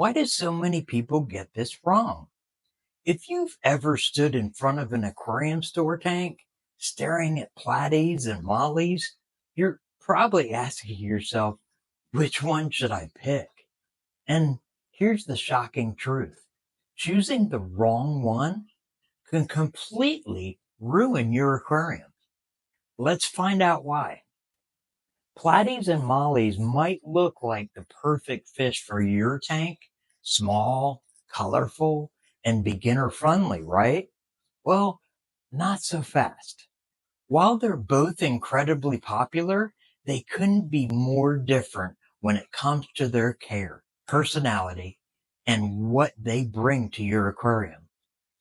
Why do so many people get this wrong? If you've ever stood in front of an aquarium store tank, staring at Platies and Mollies, you're probably asking yourself, which one should I pick? And here's the shocking truth. Choosing the wrong one can completely ruin your aquarium. Let's find out why. Platies and mollies might look like the perfect fish for your tank, small, colorful, and beginner friendly, right? Well, not so fast. While they're both incredibly popular, they couldn't be more different when it comes to their care, personality, and what they bring to your aquarium.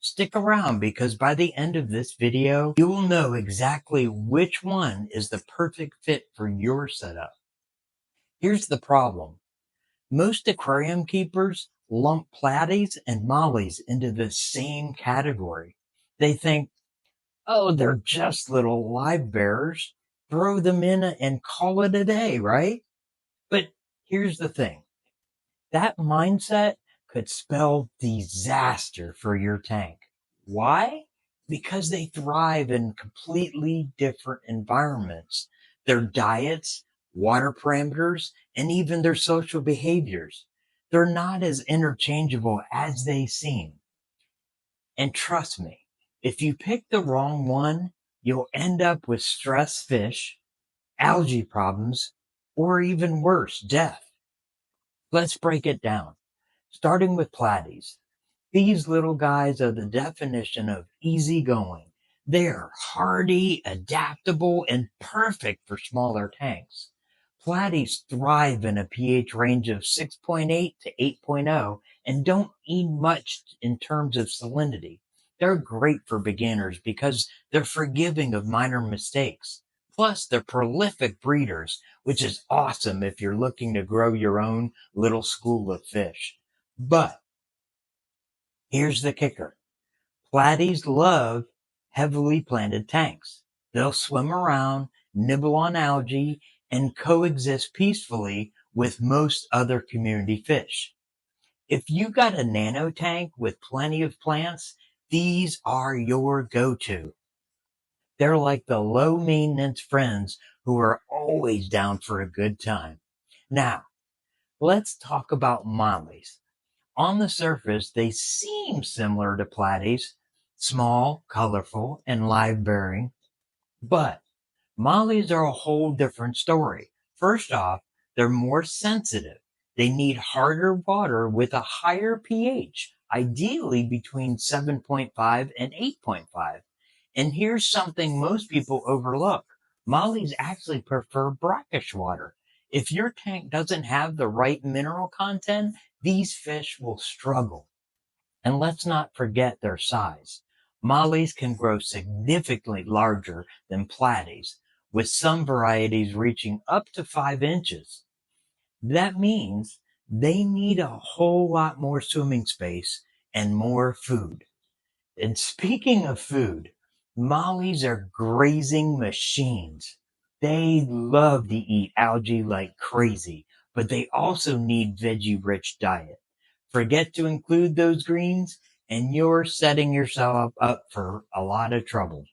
Stick around because by the end of this video, you will know exactly which one is the perfect fit for your setup. Here's the problem. Most aquarium keepers lump platies and mollies into the same category. They think, oh, they're just little live bearers. Throw them in and call it a day, right? But here's the thing. That mindset could spell disaster for your tank. Why? Because they thrive in completely different environments. Their diets, water parameters, and even their social behaviors. They're not as interchangeable as they seem. And trust me, if you pick the wrong one, you'll end up with stressed fish, algae problems, or even worse, death. Let's break it down. Starting with platies. These little guys are the definition of easygoing. They're hardy, adaptable, and perfect for smaller tanks. Platies thrive in a pH range of 6.8 to 8.0 and don't need much in terms of salinity. They're great for beginners because they're forgiving of minor mistakes. Plus, they're prolific breeders, which is awesome if you're looking to grow your own little school of fish. But here's the kicker. Platies love heavily planted tanks. They'll swim around, nibble on algae, and coexist peacefully with most other community fish. If you got a nano tank with plenty of plants, these are your go-to. They're like the low maintenance friends who are always down for a good time. Now, let's talk about mollies. On the surface, they seem similar to platies, small, colorful, and live bearing, but mollies are a whole different story. First off, they're more sensitive. They need harder water with a higher pH, ideally between 7.5 and 8.5. And here's something most people overlook. Mollies actually prefer brackish water. If your tank doesn't have the right mineral content, these fish will struggle. And let's not forget their size. Mollies can grow significantly larger than platies, with some varieties reaching up to 5 inches. That means they need a whole lot more swimming space and more food. And speaking of food, mollies are grazing machines. They love to eat algae like crazy, but they also need veggie-rich diet. Forget to include those greens, and you're setting yourself up for a lot of trouble.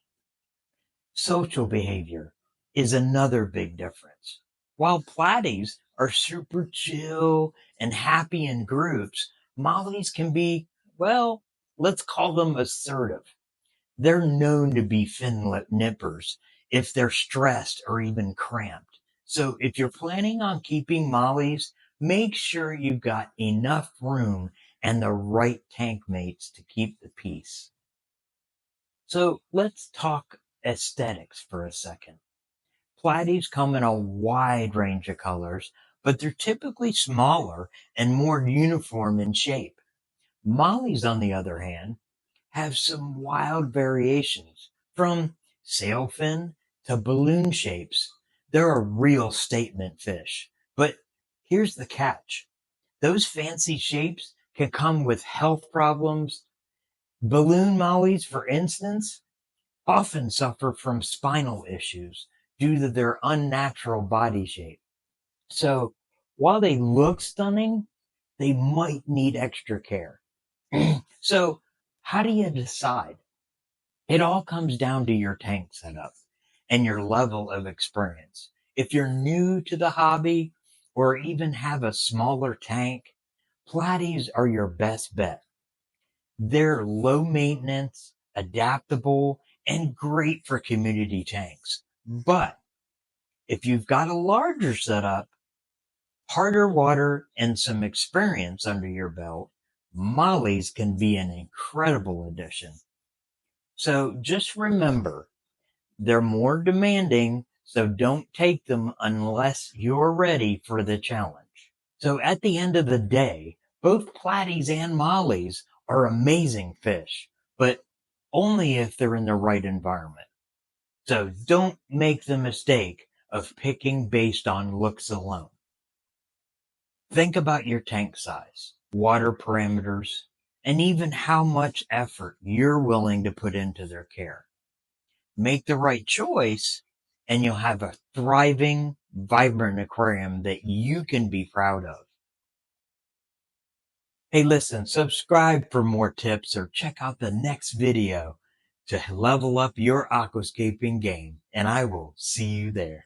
Social behavior is another big difference. While platies are super chill and happy in groups, mollies can be, well, let's call them assertive. They're known to be fin lip nippers if they're stressed or even cramped. So if you're planning on keeping mollies, make sure you've got enough room and the right tank mates to keep the peace. So let's talk aesthetics for a second. Platies come in a wide range of colors, but they're typically smaller and more uniform in shape. Mollies, on the other hand, have some wild variations from sailfin to balloon shapes. They're a real statement fish. But here's the catch. Those fancy shapes can come with health problems. Balloon mollies, for instance, often suffer from spinal issues due to their unnatural body shape. So while they look stunning, they might need extra care. So how do you decide? It all comes down to your tank setup and your level of experience. If you're new to the hobby or even have a smaller tank, Platies are your best bet. They're low maintenance, adaptable, and great for community tanks. But if you've got a larger setup, harder water, and some experience under your belt, Mollies can be an incredible addition. So just remember, they're more demanding, so don't take them unless you're ready for the challenge. So at the end of the day, both Platies and Mollies are amazing fish, but only if they're in the right environment. So don't make the mistake of picking based on looks alone. Think about your tank size, water parameters, and even how much effort you're willing to put into their care. Make the right choice, and you'll have a thriving, vibrant aquarium that you can be proud of. Hey, listen, subscribe for more tips or check out the next video to level up your aquascaping game, and I will see you there.